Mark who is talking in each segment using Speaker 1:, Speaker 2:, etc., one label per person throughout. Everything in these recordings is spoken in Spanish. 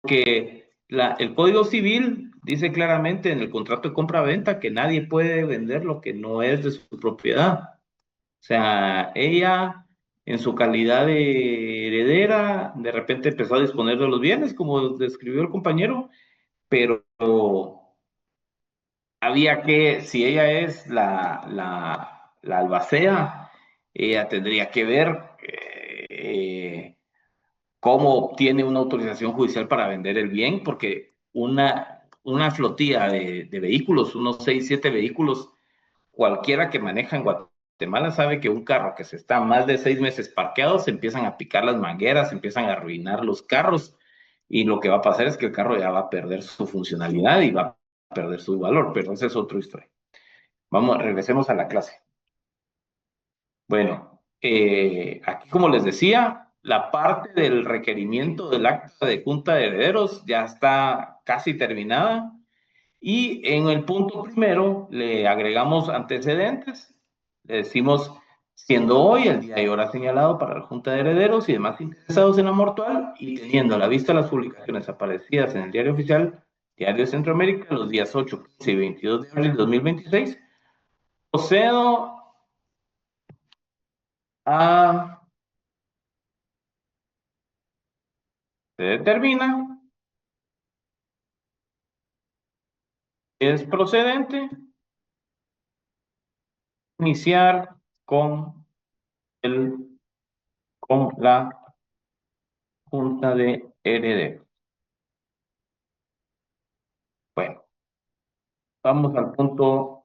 Speaker 1: porque el Código Civil dice claramente en el contrato de compra-venta que nadie puede vender lo que no es de su propiedad. O sea, ella, en su calidad de heredera, de repente empezó a disponer de los bienes, como describió el compañero, pero había que, si ella es la albacea, ella tendría que ver cómo obtiene una autorización judicial para vender el bien, porque una flotilla de vehículos, unos 6 7 vehículos, cualquiera que maneja en Guatemala sabe que un carro que se está más de 6 meses parqueado, se empiezan a picar las mangueras, se empiezan a arruinar los carros, y lo que va a pasar es que el carro ya va a perder su funcionalidad y va a perder su valor, pero esa es otra historia. Vamos, regresemos a la clase. Bueno, aquí como les decía, la parte del requerimiento del acta de junta de herederos ya está casi terminada, y en el punto primero le agregamos antecedentes, le decimos, siendo hoy el día y hora señalado para la junta de herederos y demás interesados en la mortual, y teniendo a la vista las publicaciones aparecidas en el diario oficial, Diario de Centroamérica, los días 8, 15 y 22 de abril de 2026, procedo a... Se determina, es procedente iniciar con, con la junta de herederos. Bueno, vamos al punto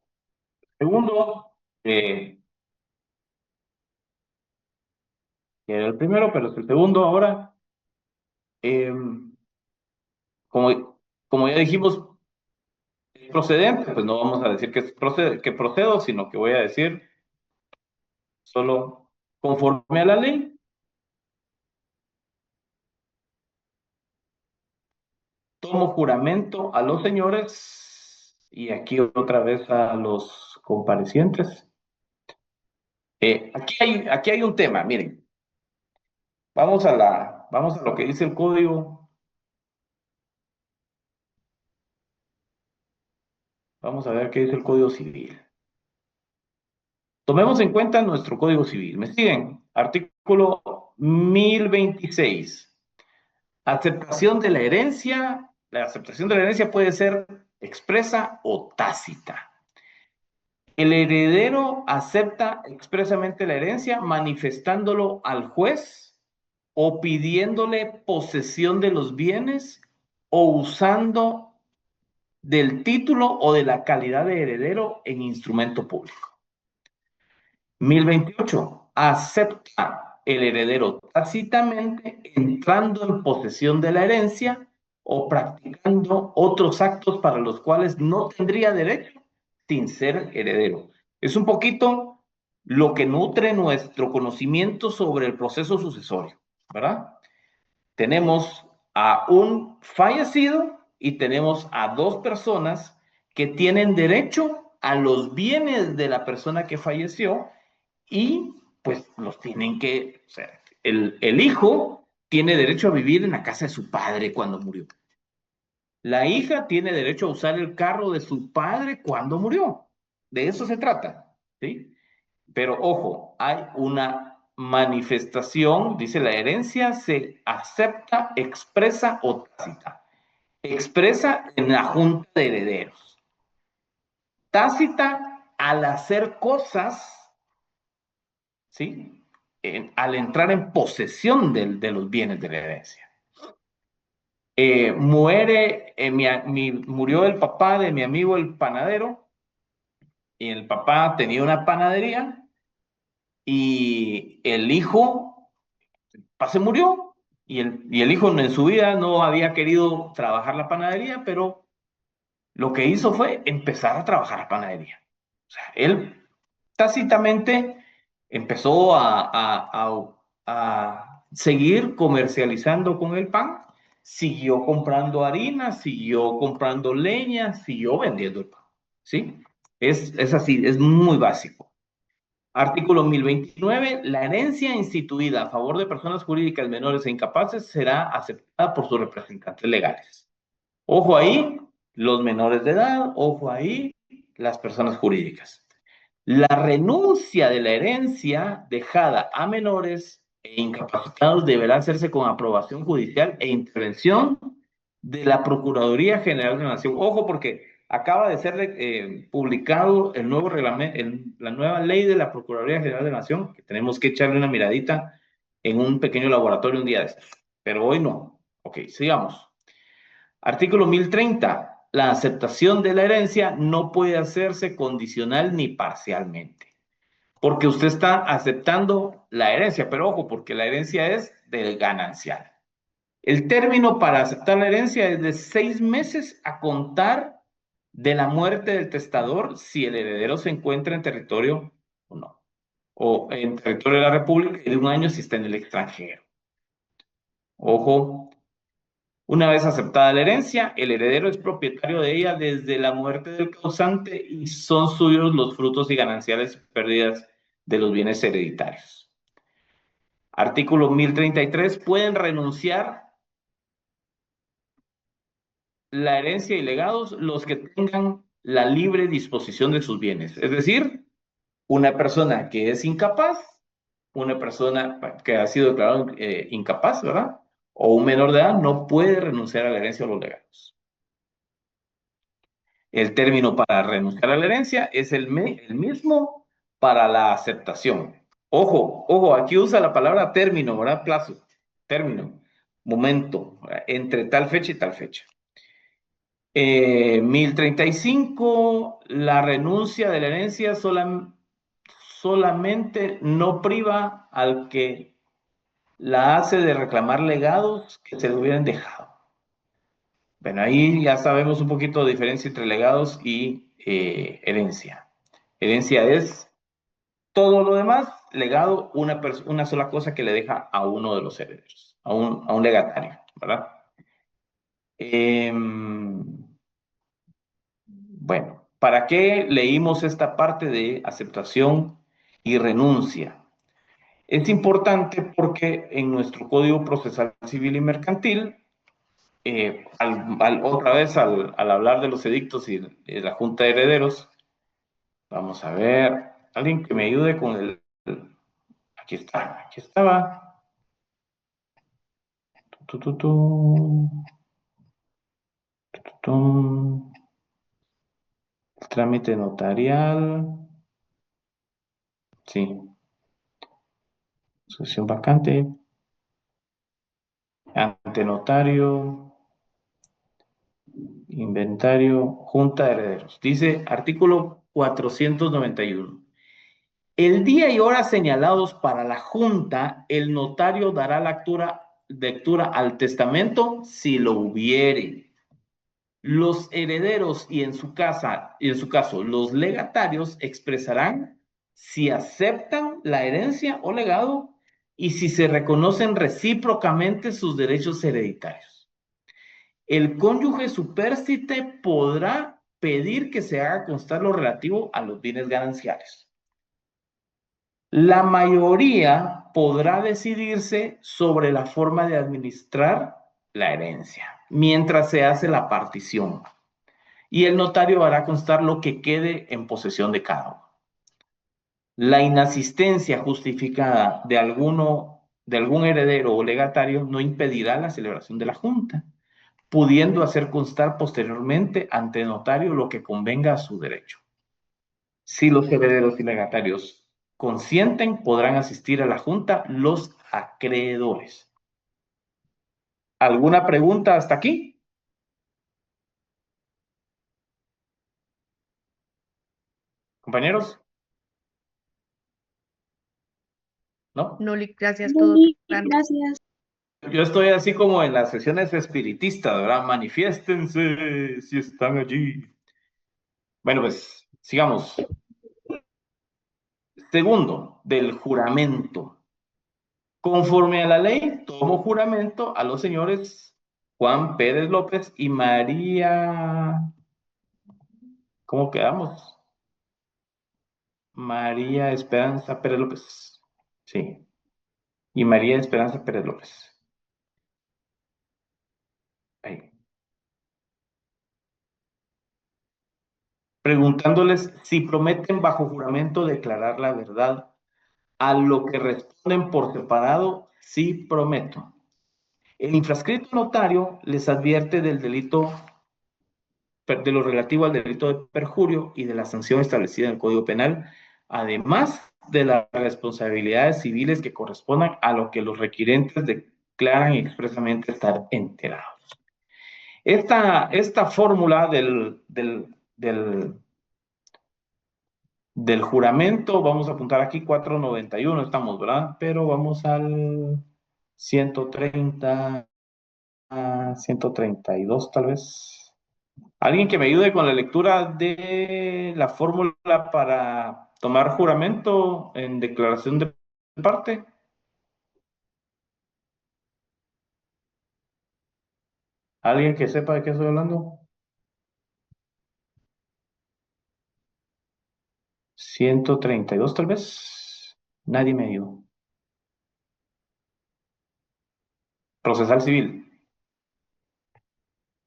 Speaker 1: segundo, que era el primero, pero es el segundo ahora. Eh, como ya dijimos, es procedente, pues no vamos a decir que procedo, sino que voy a decir solo conforme a la ley. Tomo juramento a los señores, y aquí otra vez a los comparecientes. Aquí hay un tema, miren. Vamos a lo que dice el código. Vamos a ver qué dice el Código Civil. Tomemos en cuenta nuestro Código Civil. ¿Me siguen? Artículo 1026. Aceptación de la herencia. La aceptación de la herencia puede ser expresa o tácita. El heredero acepta expresamente la herencia manifestándolo al juez o pidiéndole posesión de los bienes o usando del título o de la calidad de heredero en instrumento público. 1028. Acepta el heredero tácitamente entrando en posesión de la herencia o practicando otros actos para los cuales no tendría derecho sin ser heredero. Es un poquito lo que nutre nuestro conocimiento sobre el proceso sucesorio, ¿verdad? Tenemos a un fallecido y tenemos a dos personas que tienen derecho a los bienes de la persona que falleció, y pues los tienen que, o sea, el hijo tiene derecho a vivir en la casa de su padre cuando murió. La hija tiene derecho a usar el carro de su padre cuando murió. De eso se trata, ¿sí? Pero ojo, hay una manifestación, dice la herencia, se acepta expresa o tácita. Expresa en la junta de herederos. Tácita al hacer cosas, ¿sí? Al entrar en posesión de los bienes de la herencia. Murió el papá de mi amigo el panadero, y el papá tenía una panadería, y el hijo se murió, y el hijo en su vida no había querido trabajar la panadería, pero lo que hizo fue empezar a trabajar la panadería. O sea, él tácitamente empezó a seguir comercializando con el pan, siguió comprando harina, siguió comprando leña, siguió vendiendo el pan, ¿sí? Es así, es muy básico. Artículo 1029. La herencia instituida a favor de personas jurídicas menores e incapaces será aceptada por sus representantes legales. Ojo ahí, los menores de edad, ojo ahí, las personas jurídicas. La renuncia de la herencia dejada a menores e incapacitados deberá hacerse con aprobación judicial e intervención de la Procuraduría General de la Nación. Ojo, porque acaba de ser publicado el nuevo reglamento, la nueva ley de la Procuraduría General de la Nación, que tenemos que echarle una miradita en un pequeño laboratorio un día de estos. Pero hoy no. Ok, sigamos. Artículo 1030. La aceptación de la herencia no puede hacerse condicional ni parcialmente, porque usted está aceptando la herencia, pero ojo, porque la herencia es del ganancial. El término para aceptar la herencia es de 6 meses a contar de la muerte del testador si el heredero se encuentra en territorio o no, o en territorio de la República, y de 1 año si está en el extranjero. Ojo, una vez aceptada la herencia, el heredero es propietario de ella desde la muerte del causante y son suyos los frutos y gananciales pérdidas de los bienes hereditarios. Artículo 1033. Pueden renunciar la herencia y legados los que tengan la libre disposición de sus bienes. Es decir, una persona que es incapaz, una persona que ha sido declarada incapaz, ¿verdad? O un menor de edad no puede renunciar a la herencia o los legados. El término para renunciar a la herencia es el mismo para la aceptación. Ojo, ojo, aquí usa la palabra término, ¿verdad? Plazo, término, momento, entre tal fecha y tal fecha. 1035. La renuncia de la herencia solamente no priva al que la hace de reclamar legados que se le hubieran dejado. Bueno, ahí ya sabemos un poquito de diferencia entre legados y herencia. Herencia es todo lo demás, legado, una sola cosa que le deja a uno de los herederos, a un legatario, ¿verdad? Bueno, ¿para qué leímos esta parte de aceptación y renuncia? Es importante porque en nuestro Código Procesal Civil y Mercantil, otra vez al hablar de los edictos y de la Junta de Herederos, vamos a ver, alguien que me ayude con aquí está, aquí estaba. Tu, tu, tu, tu, el trámite notarial. Sí. Sucesión vacante. Ante notario. Inventario, Junta de Herederos. Dice artículo 491. El día y hora señalados para la Junta, el notario dará lectura al testamento si lo hubiere. Los herederos y en su caso, los legatarios expresarán si aceptan la herencia o legado y si se reconocen recíprocamente sus derechos hereditarios. El cónyuge supérstite podrá pedir que se haga constar lo relativo a los bienes gananciales. La mayoría podrá decidirse sobre la forma de administrar la herencia, mientras se hace la partición. Y el notario hará constar lo que quede en posesión de cada uno. La inasistencia justificada de algún heredero o legatario no impedirá la celebración de la junta, pudiendo hacer constar posteriormente ante el notario lo que convenga a su derecho. Si los herederos y legatarios consienten, podrán asistir a la junta los acreedores. ¿Alguna pregunta hasta aquí? ¿Compañeros? ¿No?
Speaker 2: No, gracias, todo
Speaker 3: Sí,
Speaker 2: claro.
Speaker 3: gracias.
Speaker 1: Yo estoy así como en las sesiones espiritistas, ¿verdad? Manifiéstense si están allí. Bueno, pues sigamos. Segundo, del juramento. Conforme a la ley, tomo juramento a los señores Juan Pérez López y María. ¿Cómo quedamos? María Esperanza Pérez López. Sí. Y María Esperanza Pérez López. Ahí. Preguntándoles si prometen bajo juramento declarar la verdad, a lo que responden por separado, sí prometo. El infrascrito notario les advierte del delito, de lo relativo al delito de perjurio y de la sanción establecida en el Código Penal, además de las responsabilidades civiles que correspondan a lo que los requirentes declaran expresamente estar enterados. Esta fórmula del juramento, vamos a apuntar aquí 491, estamos, ¿verdad? Pero vamos al 130, 132 tal vez. ¿Alguien que me ayude con la lectura de la fórmula para tomar juramento en declaración de parte? ¿Alguien que sepa de qué estoy hablando? 132 tal vez. Nadie me ayudó. Procesal civil.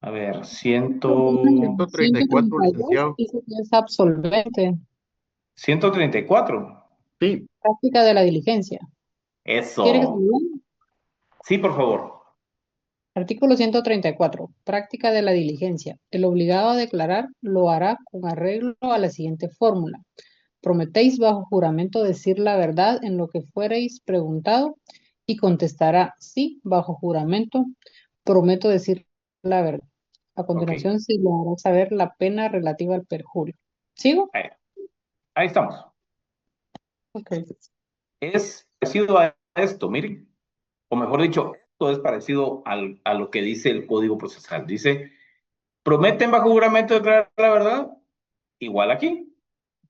Speaker 1: A ver,
Speaker 2: 134,
Speaker 3: 132
Speaker 2: licenciado.
Speaker 3: dice que es absolvente.
Speaker 1: 134.
Speaker 2: Sí,
Speaker 3: Práctica de la diligencia. ¿Quiere que se lo
Speaker 1: Eso.
Speaker 3: lea?
Speaker 1: Sí, por favor.
Speaker 3: Artículo 134. Práctica de la diligencia. El obligado a declarar lo hará con arreglo a la siguiente fórmula. Prometéis bajo juramento decir la verdad en lo que fuereis preguntado y contestará sí bajo juramento. Prometo decir la verdad. A
Speaker 1: Ok.
Speaker 3: continuación se le hará saber la pena relativa al perjurio. ¿Sigo?
Speaker 1: Ahí, ahí estamos.
Speaker 3: Ok.
Speaker 1: Es parecido a esto, miren. O mejor dicho, esto es parecido a lo que dice el Código Procesal. Dice, ¿prometen bajo juramento declarar la verdad? Igual aquí.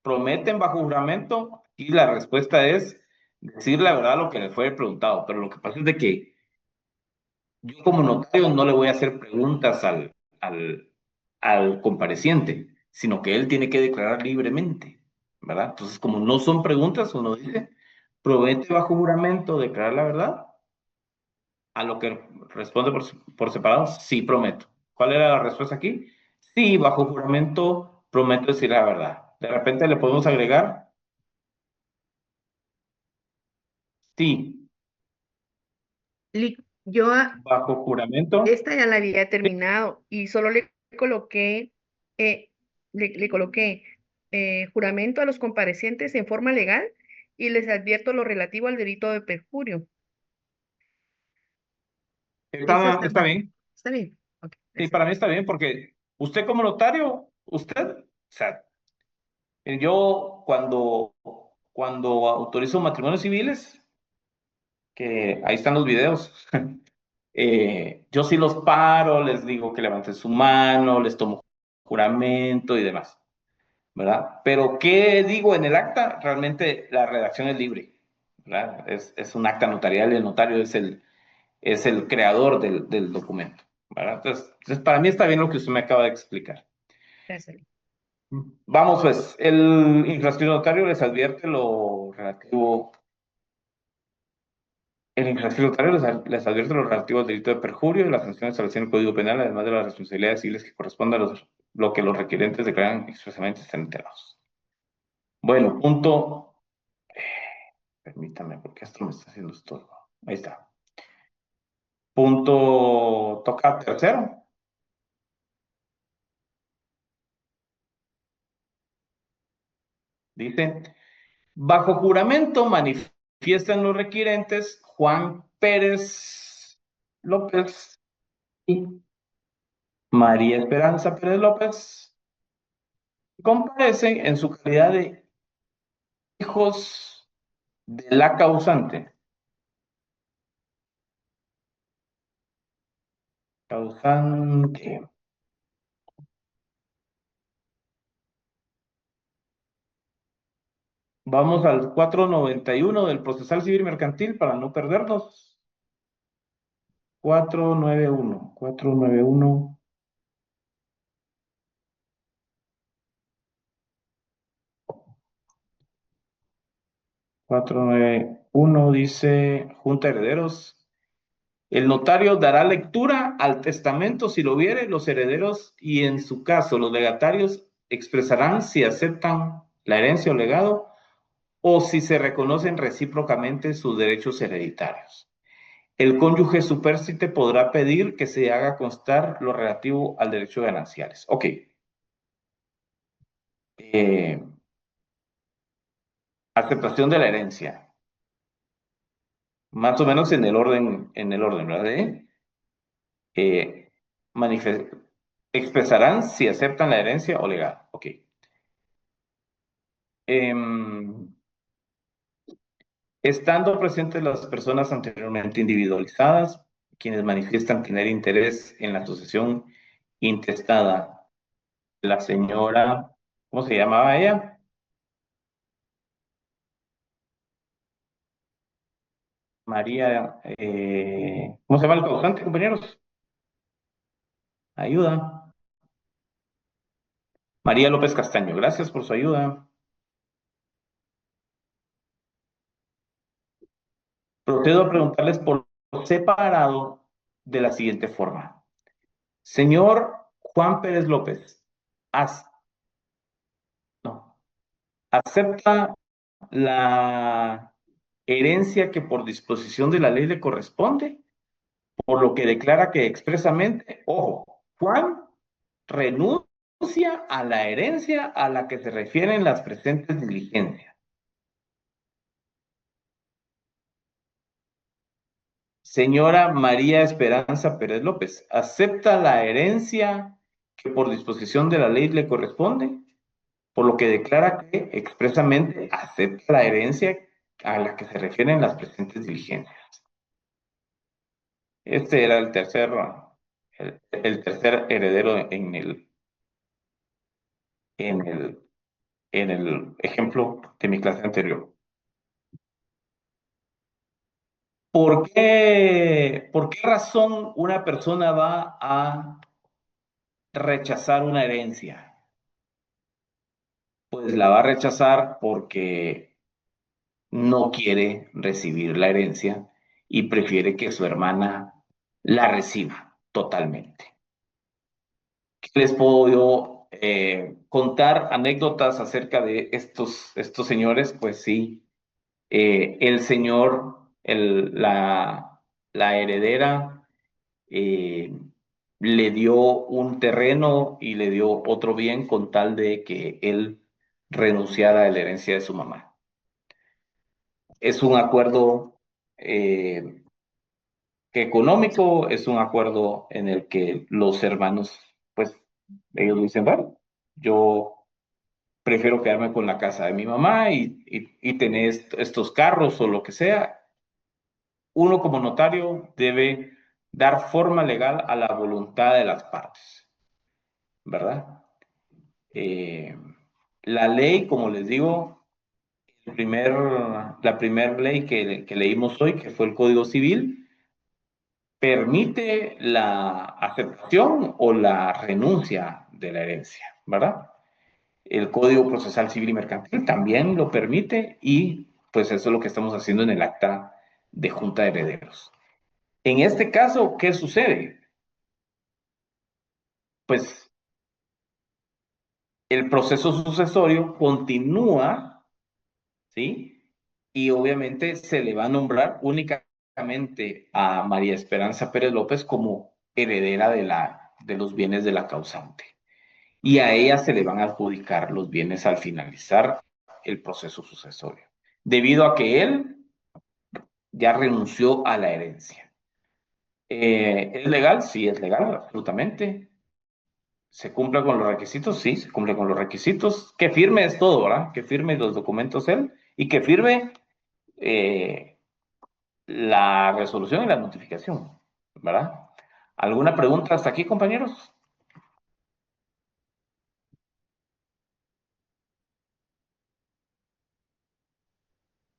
Speaker 1: ¿Prometen bajo juramento? Y la respuesta es decir la verdad lo que les fue preguntado. Pero lo que pasa es de que yo como notario no le voy a hacer preguntas al compareciente, sino que él tiene que declarar libremente, ¿verdad? Entonces, como no son preguntas, uno dice, ¿promete bajo juramento declarar la verdad? A lo que responde por separado, sí prometo. ¿Cuál era la respuesta aquí? Sí, bajo juramento prometo decir la verdad. De repente le podemos agregar, sí,
Speaker 4: Yo
Speaker 1: bajo juramento.
Speaker 4: esta ya la había terminado y solo le coloqué, eh, le coloqué juramento a los comparecientes en forma legal y les advierto lo relativo al delito de perjurio. Esa
Speaker 1: Está bien.
Speaker 4: está bien. Ok,
Speaker 1: Sí,
Speaker 4: gracias.
Speaker 1: para mí está bien porque usted como notario, usted, o sea, yo cuando autorizo matrimonios civiles, que ahí están los videos, yo sí los paro, les digo que levanten su mano, les tomo juramento y demás, ¿verdad? Pero ¿qué digo en el acta? Realmente la redacción es libre, ¿verdad? Es un acta notarial y el notario es el creador del documento, ¿verdad? Entonces, para mí está bien lo que usted me acaba de explicar.
Speaker 4: Gracias.
Speaker 1: Vamos, pues, el infrascrito notario les advierte lo relativo. El infracción notario les advierte lo relativo al delito de perjurio y las sanciones establecidas en el Código Penal, además de las responsabilidades civiles que corresponden a lo que los requirentes declaran expresamente están enterados. Bueno, punto. Permítame, porque esto me está haciendo estorbo. Ahí está. Punto. Toca tercero. Dice: bajo juramento manifiestan los requirentes Juan Pérez López y María Esperanza Pérez López. Comparecen en su calidad de hijos de la causante. Causante. Vamos al 491 del Procesal Civil Mercantil para no perdernos. 491. 491. 491 dice, Junta de Herederos. El notario dará lectura al testamento si lo hubiere, los herederos y en su caso los legatarios expresarán si aceptan la herencia o legado o si se reconocen recíprocamente sus derechos hereditarios. El cónyuge supérstite podrá pedir que se haga constar lo relativo al derecho de gananciales. Ok. Aceptación de la herencia. Más o menos en el orden, ¿verdad? Expresarán si aceptan la herencia o legado. Ok. Estando presentes las personas anteriormente individualizadas, quienes manifiestan tener interés en la sucesión intestada, la señora, ¿cómo se llamaba ella? María, ¿cómo se llama el causante, compañeros? Ayuda. María López Castaño, gracias por su ayuda. Procedo a preguntarles por separado de la siguiente forma. Señor Juan Pérez López, ¿acepta la herencia que por disposición de la ley le corresponde? Por lo que declara que expresamente, ojo, Juan renuncia a la herencia a la que se refieren las presentes diligencias. Señora María Esperanza Pérez López, ¿acepta la herencia que por disposición de la ley le corresponde? Por lo que declara que expresamente acepta la herencia a la que se refieren las presentes diligencias. Este era el tercer heredero en el ejemplo de mi clase anterior. ¿Por qué razón una persona va a rechazar una herencia? Pues la va a rechazar porque no quiere recibir la herencia y prefiere que su hermana la reciba totalmente. Les puedo yo contar anécdotas acerca de estos señores, pues sí, el señor, la heredera, le dio un terreno y le dio otro bien con tal de que él renunciara a la herencia de su mamá. Es un acuerdo económico, es un acuerdo en el que los hermanos, pues, ellos dicen, bueno, yo prefiero quedarme con la casa de mi mamá y tener estos carros o lo que sea. Uno como notario debe dar forma legal a la voluntad de las partes, ¿verdad? La ley, como les digo, la primera ley que leímos hoy, que fue el Código Civil, permite la aceptación o la renuncia de la herencia, ¿verdad? El Código Procesal Civil y Mercantil también lo permite y pues eso es lo que estamos haciendo en el acta de Junta de Herederos. En este caso, ¿qué sucede? Pues el proceso sucesorio continúa, ¿sí? Y obviamente se le va a nombrar únicamente a María Esperanza Pérez López como heredera de los bienes de la causante. Y a ella se le van a adjudicar los bienes al finalizar el proceso sucesorio, debido a que él ya renunció a la herencia. ¿Es legal? Sí, es legal, absolutamente. ¿Se cumple con los requisitos? Sí, se cumple con los requisitos. Que firme es todo, ¿verdad? Que firme los documentos él y que firme la resolución y la notificación, ¿verdad? ¿Alguna pregunta hasta aquí, compañeros?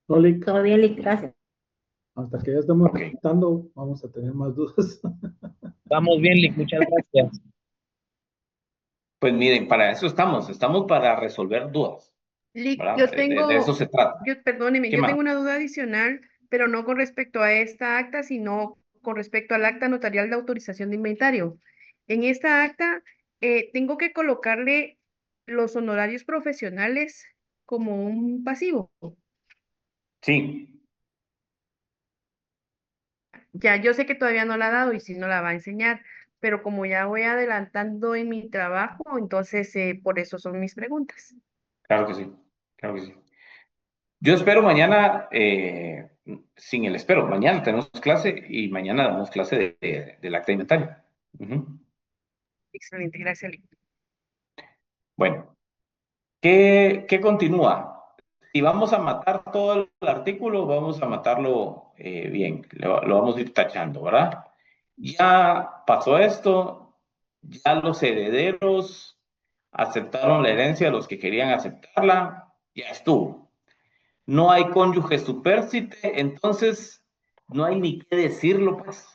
Speaker 2: No, Lick,
Speaker 5: Todo bien, Lick, gracias.
Speaker 2: hasta que ya estamos
Speaker 1: Ok.
Speaker 2: contando, vamos a tener más dudas.
Speaker 6: Estamos bien, Lick, muchas gracias.
Speaker 1: Pues miren, para eso estamos para resolver dudas. ¿verdad?
Speaker 4: Yo
Speaker 1: De eso
Speaker 4: tengo,
Speaker 1: se trata.
Speaker 4: perdóneme,
Speaker 1: ¿Qué
Speaker 4: yo
Speaker 1: más?
Speaker 4: tengo una duda adicional, pero no con respecto a esta acta, sino con respecto al acta notarial de autorización de inventario. En esta acta, tengo que colocarle los honorarios profesionales como un pasivo.
Speaker 1: Sí,
Speaker 4: Ya, yo sé que todavía no la ha dado y si no la va a enseñar, pero como ya voy adelantando en mi trabajo, entonces por eso son mis preguntas.
Speaker 1: claro que sí, claro que sí. Yo espero mañana, sin el espero, mañana tenemos clase y mañana damos clase del acta de inventario. Ujú.
Speaker 4: Excelente, gracias.
Speaker 1: Bueno, ¿qué continúa? Si vamos a matar todo el artículo, vamos a matarlo bien, lo vamos a ir tachando, ¿verdad? Ya pasó esto, ya los herederos aceptaron la herencia, los que querían aceptarla, ya estuvo. No hay cónyuge supérstite, entonces no hay ni qué decirlo, pues,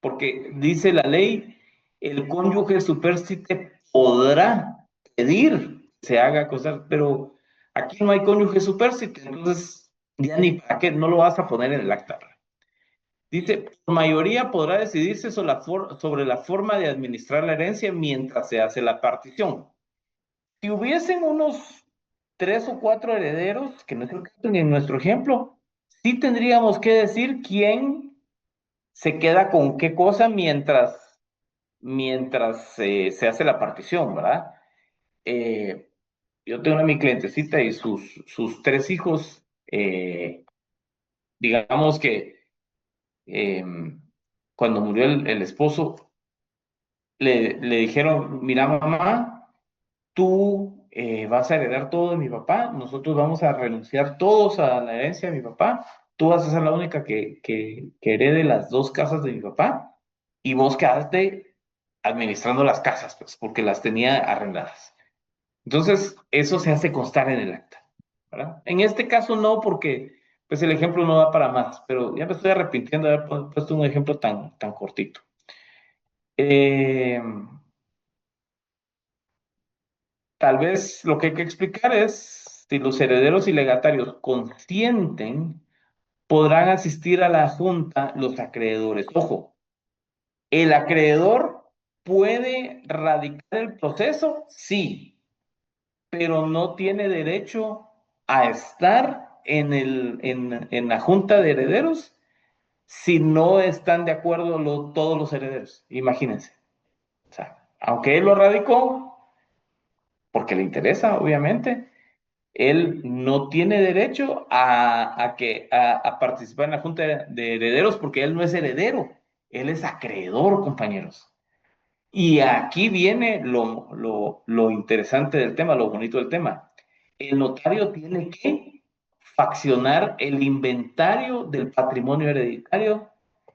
Speaker 1: porque dice la ley, el cónyuge supérstite podrá pedir que se haga cosas, pero aquí no hay cónyuge supérstite, entonces ya ni para qué, no lo vas a poner en el acta. Dice, por mayoría podrá decidirse sobre la forma de administrar la herencia mientras se hace la partición. Si hubiesen unos 3 o 4 herederos, que no es el caso ni en nuestro ejemplo, sí tendríamos que decir quién se queda con qué cosa mientras se hace la partición, ¿verdad? Eh, yo tengo a mi clientecita y sus 3 hijos, digamos que eh, cuando murió el esposo, le dijeron, mira mamá, tú vas a heredar todo de mi papá, nosotros vamos a renunciar todos a la herencia de mi papá, tú vas a ser la única que herede las 2 casas de mi papá y vos quedaste administrando las casas, pues, porque las tenía arrendadas. Entonces, eso se hace constar en el acta, ¿verdad? En este caso no, porque pues el ejemplo no da para más, pero ya me estoy arrepintiendo de haber puesto un ejemplo tan cortito. Eh, Tal vez lo que hay que explicar es si los herederos y legatarios consienten, podrán asistir a la junta los acreedores. Ojo, ¿el acreedor puede radicar el proceso? Sí, pero no tiene derecho a estar en la junta de herederos si no están de acuerdo todos los herederos. Imagínense. O sea, aunque él lo radicó, porque le interesa, obviamente, él no tiene derecho a participar en la junta de herederos porque él no es heredero, él es acreedor, compañeros. Y aquí viene lo interesante del tema, lo bonito del tema. El notario tiene que faccionar el inventario del patrimonio hereditario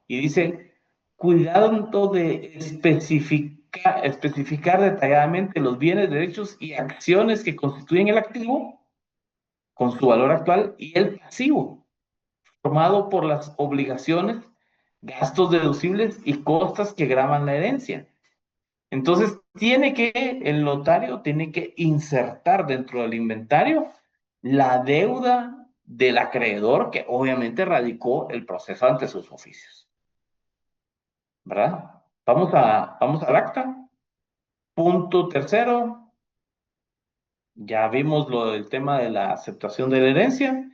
Speaker 1: y dice, cuidando de especificar detalladamente los bienes, derechos y acciones que constituyen el activo con su valor actual y el pasivo, formado por las obligaciones, gastos deducibles y costas que graban la herencia. Entonces, el notario tiene que insertar dentro del inventario la deuda del acreedor que obviamente radicó el proceso ante sus oficios. ¿Verdad? Vamos al acta. Punto tercero. Ya vimos lo del tema de la aceptación de la herencia.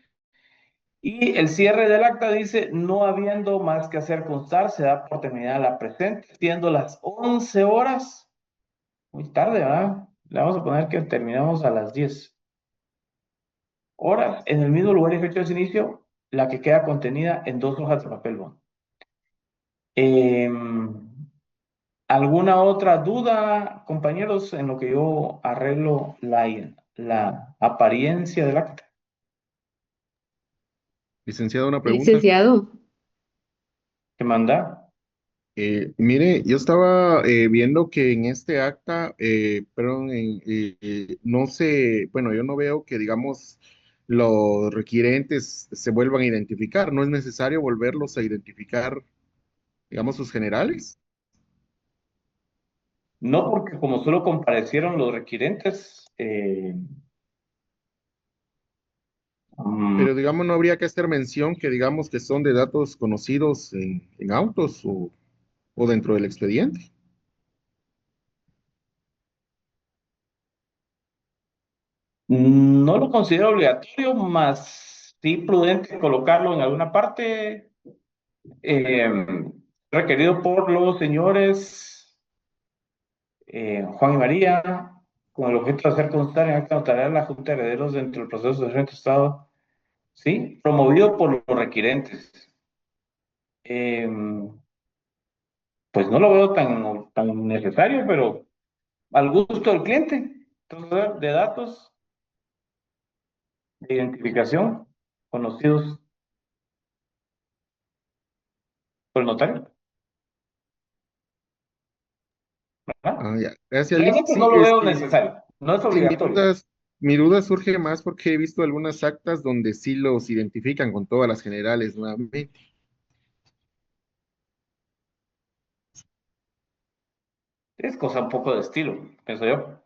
Speaker 1: Y el cierre del acta dice, no habiendo más que hacer constar, se da por terminada la presente, siendo las 11 horas. Muy tarde, ¿verdad? Le vamos a poner que terminamos a las 10 horas, en el mismo lugar y fecha de inicio, la que queda contenida en 2 hojas de papel bond. ¿Alguna otra duda, compañeros, en lo que yo arreglo la apariencia del acta?
Speaker 5: Licenciado, una pregunta.
Speaker 7: Licenciado,
Speaker 1: ¿Qué manda?
Speaker 5: Mire, yo estaba viendo que en este acta, perdón, no sé, bueno, yo no veo que, digamos, los requirentes se vuelvan a identificar. No es necesario volverlos a identificar, digamos, sus generales.
Speaker 1: No, porque como solo comparecieron los requirentes,
Speaker 5: Pero digamos, no habría que hacer mención que digamos que son de datos conocidos en autos o dentro del expediente.
Speaker 1: No lo considero obligatorio, más sí prudente colocarlo en alguna parte, requerido por los señores Juan y María, con el objeto de hacer constar en acta notarial la Junta de Herederos dentro del proceso de rento Estado, ¿sí? Promovido por los requirentes. Eh, pues no lo veo tan necesario, pero al gusto del cliente. Entonces, de datos de identificación conocidos por el notario, ¿verdad?
Speaker 5: Ah, ya. Gracias, Lick.
Speaker 1: Realmente
Speaker 5: Sí,
Speaker 1: no lo veo necesario, no es
Speaker 5: sí,
Speaker 1: obligatorio.
Speaker 5: mi duda surge más porque he visto algunas actas donde sí los identifican con todas las generales nuevamente.
Speaker 1: Es cosa un poco de estilo, pienso yo,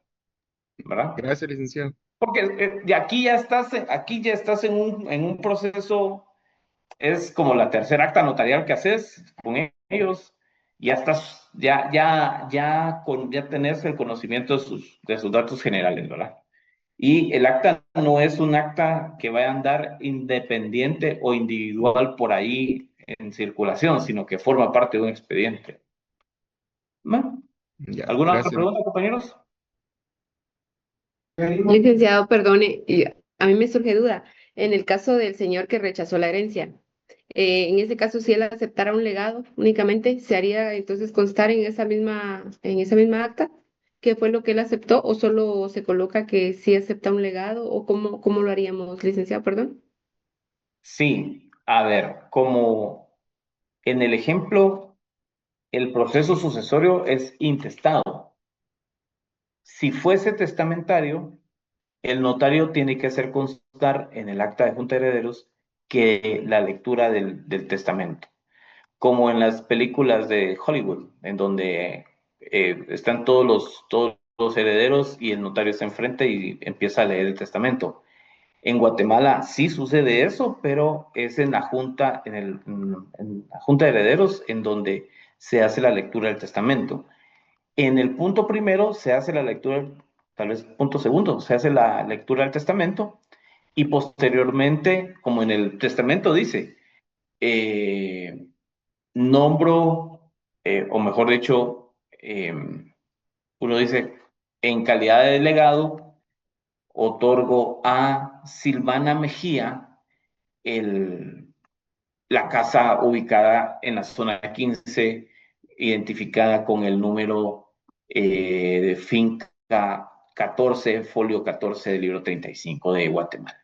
Speaker 1: ¿verdad?
Speaker 5: Gracias, licenciado.
Speaker 1: Porque de aquí ya estás en un proceso, es como la tercera acta notarial que haces con ellos, ya estás, ya tenés el conocimiento de sus datos generales, ¿verdad? Y el acta no es un acta que vaya a andar independiente o individual por ahí en circulación, sino que forma parte de un expediente. ¿No?
Speaker 5: Ya,
Speaker 1: ¿Alguna otra
Speaker 5: gracias, Lick.
Speaker 1: pregunta, compañeros?
Speaker 7: Licenciado, perdone, y a mí me surge duda. En el caso del señor que rechazó la herencia, en ese caso, si él aceptara un legado únicamente, ¿se haría entonces constar en esa misma acta qué fue lo que él aceptó o solo se coloca que sí acepta un legado o cómo lo haríamos, licenciado, perdón?
Speaker 1: Sí, a ver, como en el ejemplo, el proceso sucesorio es intestado. Si fuese testamentario, el notario tiene que hacer constar en el acta de junta de herederos que la lectura del testamento, como en las películas de Hollywood, en donde están todos los herederos y el notario está enfrente y empieza a leer el testamento. En Guatemala sí sucede eso, pero es en la junta, en la junta de herederos en donde se hace la lectura del testamento. En el punto primero se hace la lectura, tal vez punto segundo, se hace la lectura del testamento y posteriormente, como en el testamento dice, eh, nombro, o mejor dicho, uno dice, en calidad de delegado, otorgo a Silvana Mejía la casa ubicada en la zona 15, identificada con el número de finca 14, folio 14 del libro 35 de Guatemala.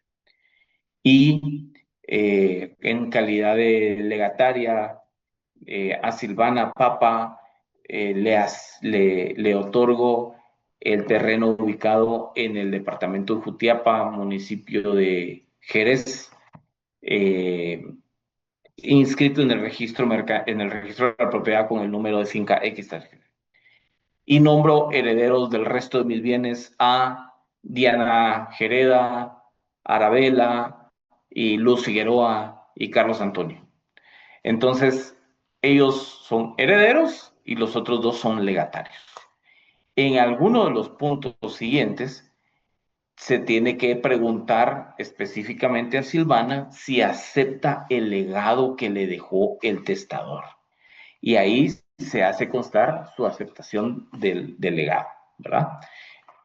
Speaker 1: Y en calidad de legataria, a Silvana Papa le otorgo el terreno ubicado en el departamento de Jutiapa, municipio de Jerez, inscrito en el en el registro de la propiedad con el número de finca X. Y nombro herederos del resto de mis bienes a Diana Jereda, Arabela y Luz Figueroa y Carlos Antonio. Entonces, ellos son herederos y los otros dos son legatarios. En alguno de los puntos siguientes, se tiene que preguntar específicamente a Silvana si acepta el legado que le dejó el testador. Y ahí se hace constar su aceptación del legado, ¿verdad?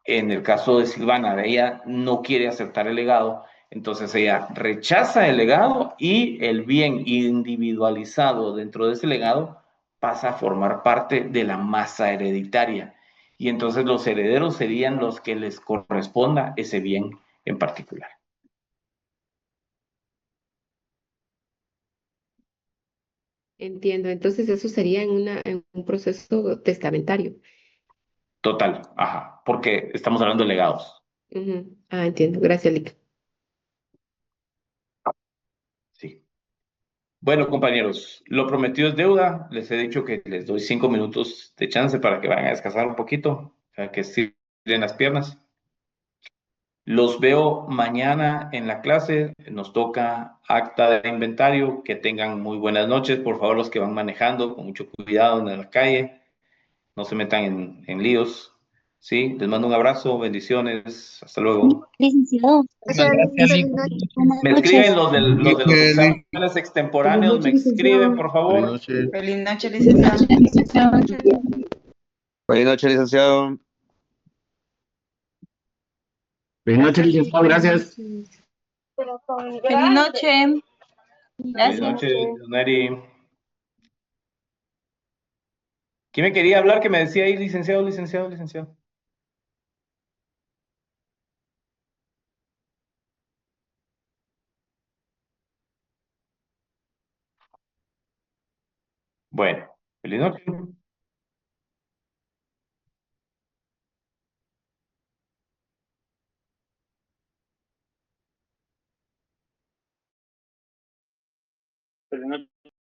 Speaker 1: En el caso de Silvana, ella no quiere aceptar el legado, entonces ella rechaza el legado y el bien individualizado dentro de ese legado pasa a formar parte de la masa hereditaria. Y entonces los herederos serían los que les corresponda ese bien en particular.
Speaker 7: Entiendo, entonces eso sería en un proceso testamentario.
Speaker 1: Total, ajá, porque estamos hablando de legados.
Speaker 7: Ujú. Ah, entiendo, gracias, Lic.
Speaker 1: Sí. Bueno, compañeros, lo prometido es deuda. Les he dicho que les doy 5 minutos de chance para que vayan a descansar un poquito, para que estiren las piernas. Los veo mañana en la clase. Nos toca acta de inventario. Que tengan muy buenas noches. Por favor, los que van manejando, con mucho cuidado en la calle. No se metan en líos. Sí, les mando un abrazo, bendiciones. Hasta luego.
Speaker 8: Licenciado,
Speaker 6: Muchas gracias, Lick.
Speaker 8: buenas
Speaker 1: Me
Speaker 8: noches.
Speaker 1: escriben los de los
Speaker 5: Noche, Lick.
Speaker 1: exámenes extemporáneos. Me escriben, por
Speaker 5: Feliz
Speaker 1: favor.
Speaker 5: noche.
Speaker 9: Feliz noche, licenciado.
Speaker 10: Buenas noches, licenciado.
Speaker 11: Buenas noches, licenciado, gracias.
Speaker 9: Feliz noche.
Speaker 1: Buenas
Speaker 9: Gracias.
Speaker 1: noches, Neri. ¿Quién me quería hablar que me decía ahí, licenciado, licenciado, licenciado? Bueno, feliz noche.
Speaker 6: Feliz noche.